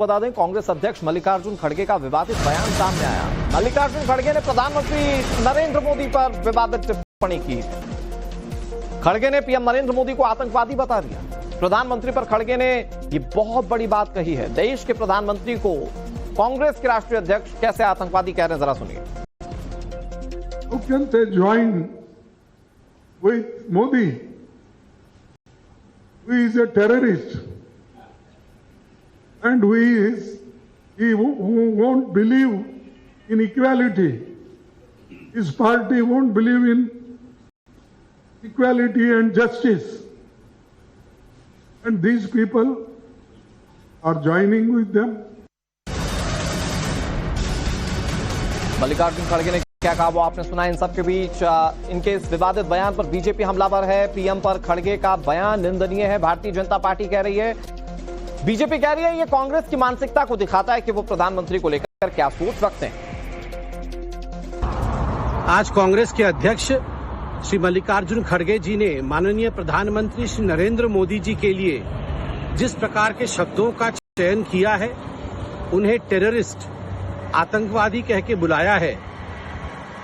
बता दें, कांग्रेस अध्यक्ष मल्लिकार्जुन खड़गे का विवादित बयान सामने आया। मल्लिकार्जुन खड़गे ने प्रधानमंत्री नरेंद्र मोदी पर विवादित टिप्पणी की। खड़गे ने पीएम नरेंद्र मोदी को आतंकवादी बता दिया। प्रधानमंत्री पर खड़गे ने ये बहुत बड़ी बात कही है। देश के प्रधानमंत्री को कांग्रेस के राष्ट्रीय अध्यक्ष कैसे आतंकवादी कह रहे हैं, जरा सुनिए। How can they join with Modi, who is a terrorist, and he won't believe in equality. His party won't believe in equality and justice. And these people are joining with them. Mallikarjun खड़गे ने क्या कहा वो आपने सुना। इन सब के बीच इनके इस विवादित बयान पर बीजेपी हमलावर है। पीएम पर खड़गे का बयान निंदनीय है। भारतीय जनता पार्टी कह रही है, बीजेपी कह रही है ये कांग्रेस की मानसिकता को दिखाता है कि वो प्रधानमंत्री को लेकर क्या सोच रखते हैं। आज कांग्रेस के अध्यक्ष श्री मल्लिकार्जुन खड़गे जी ने माननीय प्रधानमंत्री श्री नरेंद्र मोदी जी के लिए जिस प्रकार के शब्दों का चयन किया है, उन्हें टेररिस्ट, आतंकवादी कह के बुलाया है,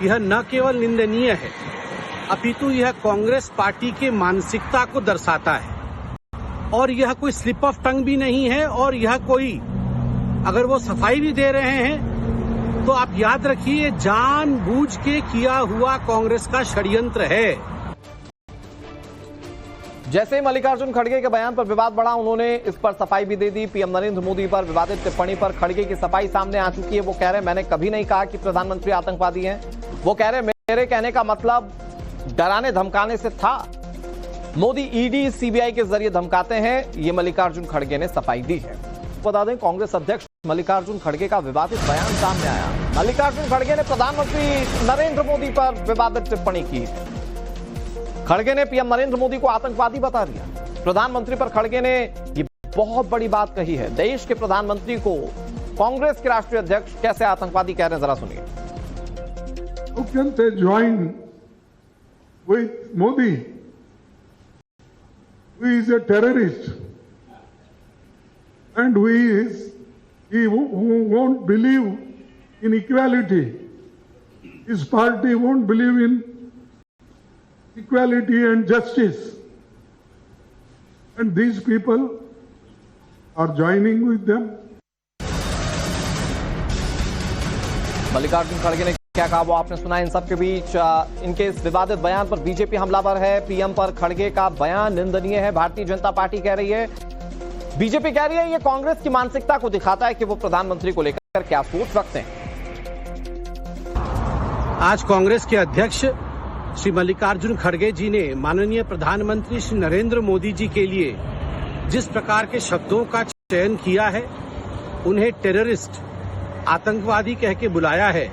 यह न केवल निंदनीय है अपितु यह कांग्रेस पार्टी के मानसिकता को दर्शाता है। और यह कोई स्लिप ऑफ टंग भी नहीं है। और यह कोई, अगर वो सफाई भी दे रहे हैं तो आप याद रखिए जानबूझ के किया हुआ कांग्रेस का षड्यंत्र है। जैसे मल्लिकार्जुन खड़गे के बयान पर विवाद बढ़ा, उन्होंने इस पर सफाई भी दे दी। पीएम नरेंद्र मोदी पर विवादित टिप्पणी पर खड़गे की सफाई सामने आ चुकी है। वो कह रहे हैं मैंने कभी नहीं कहा कि प्रधानमंत्री आतंकवादी हैं। वो कह रहे हैं मेरे कहने का मतलब डराने धमकाने से था। मोदी ईडी सीबीआई के जरिए धमकाते हैं। ये मल्लिकार्जुन खड़गे ने सफाई दी है। बता दें, कांग्रेस अध्यक्ष मल्लिकार्जुन खड़गे का विवादित बयान सामने आया। मल्लिकार्जुन खड़गे ने प्रधानमंत्री नरेंद्र मोदी पर विवादित टिप्पणी की। खड़गे ने पीएम नरेंद्र मोदी को आतंकवादी बता दिया। प्रधानमंत्री पर खड़गे ने ये बहुत बड़ी बात कही है। देश के प्रधानमंत्री को कांग्रेस के राष्ट्रीय अध्यक्ष कैसे आतंकवादी कह रहे हैं, जरा सुनिए। How can they join with Modi, who is a terrorist, and he won't believe in equality. His party won't believe in equality and justice. And these people are joining with them. Mallikarjun खड़गे ने क्या कहा वो आपने सुना। इन सब के बीच इनके इस विवादित बयान पर बीजेपी हमलावर है। पीएम पर खड़गे का बयान निंदनीय है। भारतीय जनता पार्टी कह रही है, बीजेपी कह रही है ये कांग्रेस की मानसिकता को दिखाता है कि वो प्रधानमंत्री को लेकर क्या सोच रखते हैं। आज कांग्रेस के अध्यक्ष श्री मल्लिकार्जुन खड़गे जी ने माननीय प्रधानमंत्री श्री नरेंद्र मोदी जी के लिए जिस प्रकार के शब्दों का चयन किया है, उन्हें टेररिस्ट, आतंकवादी कह के बुलाया है,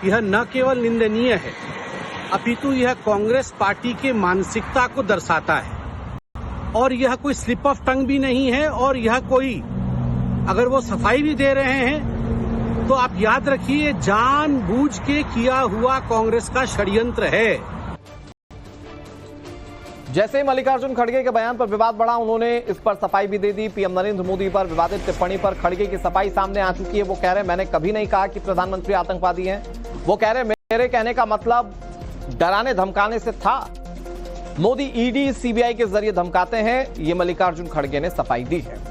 यह न केवल निंदनीय है अपितु यह कांग्रेस पार्टी के मानसिकता को दर्शाता है। और यह कोई स्लिप ऑफ टंग भी नहीं है। और यह कोई, अगर वो सफाई भी दे रहे हैं तो आप याद रखिए जानबूझ के किया हुआ कांग्रेस का षड्यंत्र है। जैसे ही मल्लिकार्जुन खड़गे के बयान पर विवाद बढ़ा, उन्होंने इस पर सफाई भी दे दी। पीएम नरेंद्र मोदी पर विवादित टिप्पणी पर खड़गे की सफाई सामने आ चुकी है। वो कह रहे हैं मैंने कभी नहीं कहा कि प्रधानमंत्री आतंकवादी हैं। वो कह रहे हैं मेरे कहने का मतलब डराने धमकाने से था। मोदी ईडी सीबीआई के जरिए धमकाते हैं। ये मल्लिकार्जुन खड़गे ने सफाई दी है।